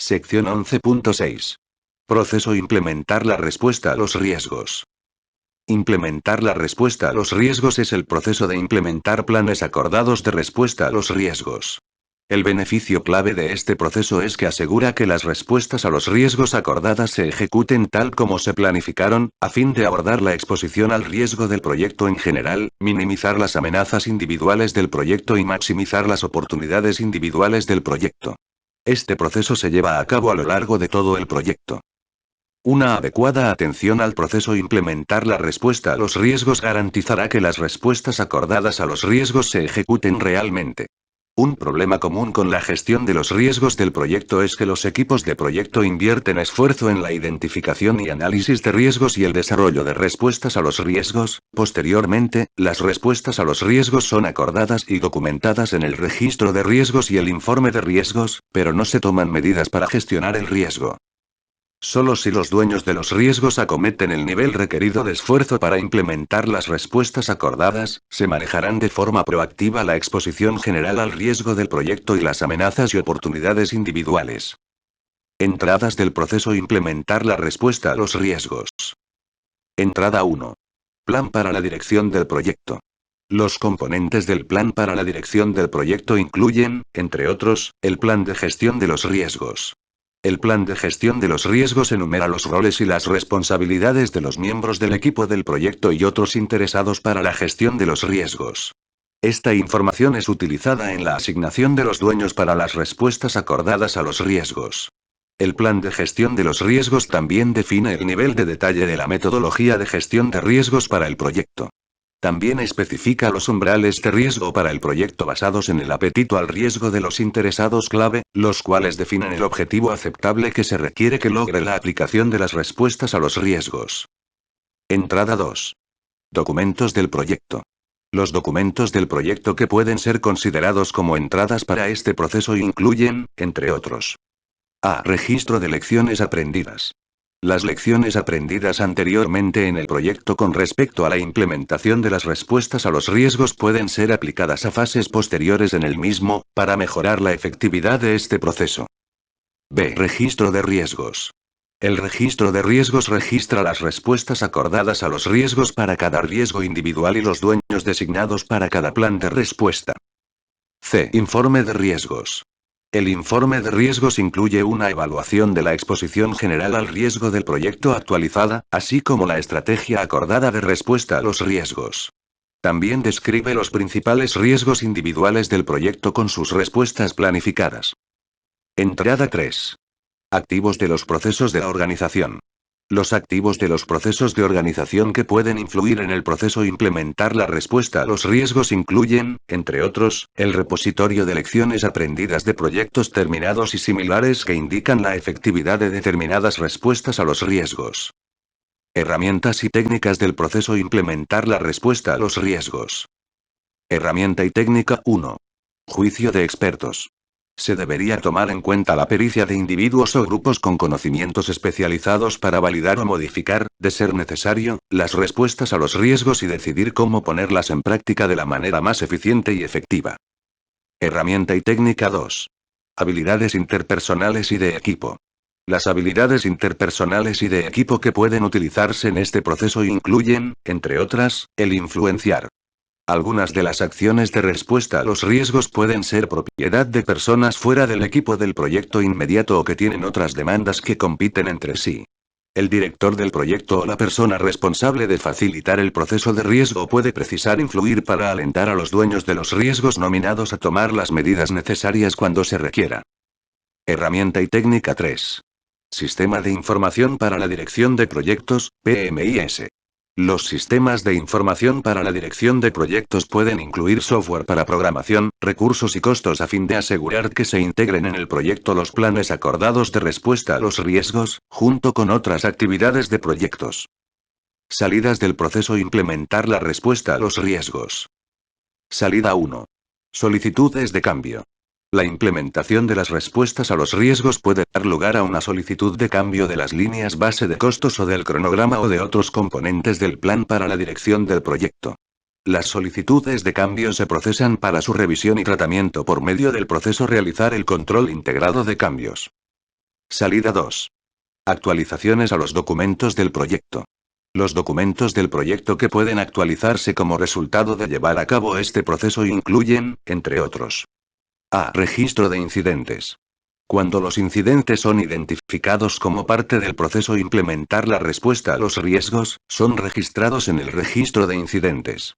Sección 11.6. Proceso implementar la respuesta a los riesgos. Implementar la respuesta a los riesgos es el proceso de implementar planes acordados de respuesta a los riesgos. El beneficio clave de este proceso es que asegura que las respuestas a los riesgos acordadas se ejecuten tal como se planificaron, a fin de abordar la exposición al riesgo del proyecto en general, minimizar las amenazas individuales del proyecto y maximizar las oportunidades individuales del proyecto. Este proceso se lleva a cabo a lo largo de todo el proyecto. Una adecuada atención al proceso implementar la respuesta a los riesgos garantizará que las respuestas acordadas a los riesgos se ejecuten realmente. Un problema común con la gestión de los riesgos del proyecto es que los equipos de proyecto invierten esfuerzo en la identificación y análisis de riesgos y el desarrollo de respuestas a los riesgos. Posteriormente, las respuestas a los riesgos son acordadas y documentadas en el registro de riesgos y el informe de riesgos, pero no se toman medidas para gestionar el riesgo. Solo si los dueños de los riesgos acometen el nivel requerido de esfuerzo para implementar las respuestas acordadas, se manejarán de forma proactiva la exposición general al riesgo del proyecto y las amenazas y oportunidades individuales. Entradas del proceso implementar la respuesta a los riesgos. Entrada 1. Plan para la dirección del proyecto. Los componentes del plan para la dirección del proyecto incluyen, entre otros, el plan de gestión de los riesgos. El plan de gestión de los riesgos enumera los roles y las responsabilidades de los miembros del equipo del proyecto y otros interesados para la gestión de los riesgos. Esta información es utilizada en la asignación de los dueños para las respuestas acordadas a los riesgos. El plan de gestión de los riesgos también define el nivel de detalle de la metodología de gestión de riesgos para el proyecto. También especifica los umbrales de riesgo para el proyecto basados en el apetito al riesgo de los interesados clave, los cuales definen el objetivo aceptable que se requiere que logre la aplicación de las respuestas a los riesgos. Entrada 2. Documentos del proyecto. Los documentos del proyecto que pueden ser considerados como entradas para este proceso incluyen, entre otros: A. Registro de lecciones aprendidas. Las lecciones aprendidas anteriormente en el proyecto con respecto a la implementación de las respuestas a los riesgos pueden ser aplicadas a fases posteriores en el mismo, para mejorar la efectividad de este proceso. B. Registro de riesgos. El registro de riesgos registra las respuestas acordadas a los riesgos para cada riesgo individual y los dueños designados para cada plan de respuesta. C. Informe de riesgos. El informe de riesgos incluye una evaluación de la exposición general al riesgo del proyecto actualizada, así como la estrategia acordada de respuesta a los riesgos. También describe los principales riesgos individuales del proyecto con sus respuestas planificadas. Entrada 3. Activos de los procesos de la organización. Los activos de los procesos de organización que pueden influir en el proceso implementar la respuesta a los riesgos incluyen, entre otros, el repositorio de lecciones aprendidas de proyectos terminados y similares que indican la efectividad de determinadas respuestas a los riesgos. Herramientas y técnicas del proceso implementar la respuesta a los riesgos. Herramienta y técnica 1. Juicio de expertos. Se debería tomar en cuenta la pericia de individuos o grupos con conocimientos especializados para validar o modificar, de ser necesario, las respuestas a los riesgos y decidir cómo ponerlas en práctica de la manera más eficiente y efectiva. Herramienta y técnica 2. Habilidades interpersonales y de equipo. Las habilidades interpersonales y de equipo que pueden utilizarse en este proceso incluyen, entre otras, el influenciar. Algunas de las acciones de respuesta a los riesgos pueden ser propiedad de personas fuera del equipo del proyecto inmediato o que tienen otras demandas que compiten entre sí. El director del proyecto o la persona responsable de facilitar el proceso de riesgo puede precisar influir para alentar a los dueños de los riesgos nominados a tomar las medidas necesarias cuando se requiera. Herramienta y técnica 3. Sistema de información para la dirección de proyectos, PMIS. Los sistemas de información para la dirección de proyectos pueden incluir software para programación, recursos y costos a fin de asegurar que se integren en el proyecto los planes acordados de respuesta a los riesgos, junto con otras actividades de proyectos. Salidas del proceso implementar la respuesta a los riesgos. Salida 1. Solicitudes de cambio. La implementación de las respuestas a los riesgos puede dar lugar a una solicitud de cambio de las líneas base de costos o del cronograma o de otros componentes del plan para la dirección del proyecto. Las solicitudes de cambio se procesan para su revisión y tratamiento por medio del proceso realizar el control integrado de cambios. Salida 2. Actualizaciones a los documentos del proyecto. Los documentos del proyecto que pueden actualizarse como resultado de llevar a cabo este proceso incluyen, entre otros: A. Registro de incidentes. Cuando los incidentes son identificados como parte del proceso implementar la respuesta a los riesgos, son registrados en el registro de incidentes.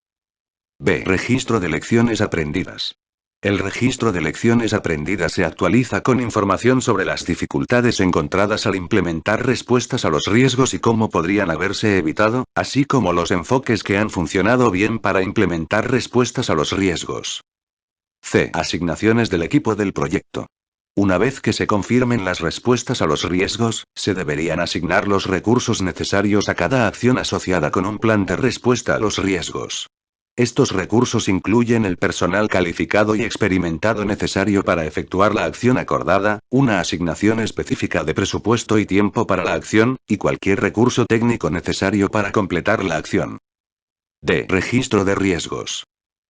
B. Registro de lecciones aprendidas. El registro de lecciones aprendidas se actualiza con información sobre las dificultades encontradas al implementar respuestas a los riesgos y cómo podrían haberse evitado, así como los enfoques que han funcionado bien para implementar respuestas a los riesgos. C. Asignaciones del equipo del proyecto. Una vez que se confirmen las respuestas a los riesgos, se deberían asignar los recursos necesarios a cada acción asociada con un plan de respuesta a los riesgos. Estos recursos incluyen el personal calificado y experimentado necesario para efectuar la acción acordada, una asignación específica de presupuesto y tiempo para la acción, y cualquier recurso técnico necesario para completar la acción. D. Registro de riesgos.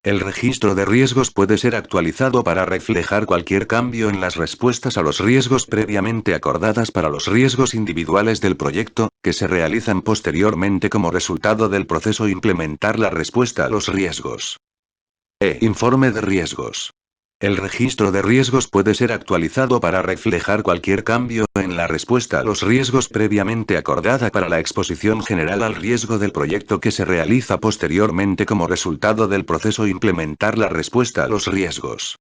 El registro de riesgos puede ser actualizado para reflejar cualquier cambio en las respuestas a los riesgos previamente acordadas para los riesgos individuales del proyecto, que se realizan posteriormente como resultado del proceso implementar la respuesta a los riesgos. Informe de riesgos. El registro de riesgos puede ser actualizado para reflejar cualquier cambio en la respuesta a los riesgos previamente acordada para la exposición general al riesgo del proyecto que se realiza posteriormente como resultado del proceso implementar la respuesta a los riesgos.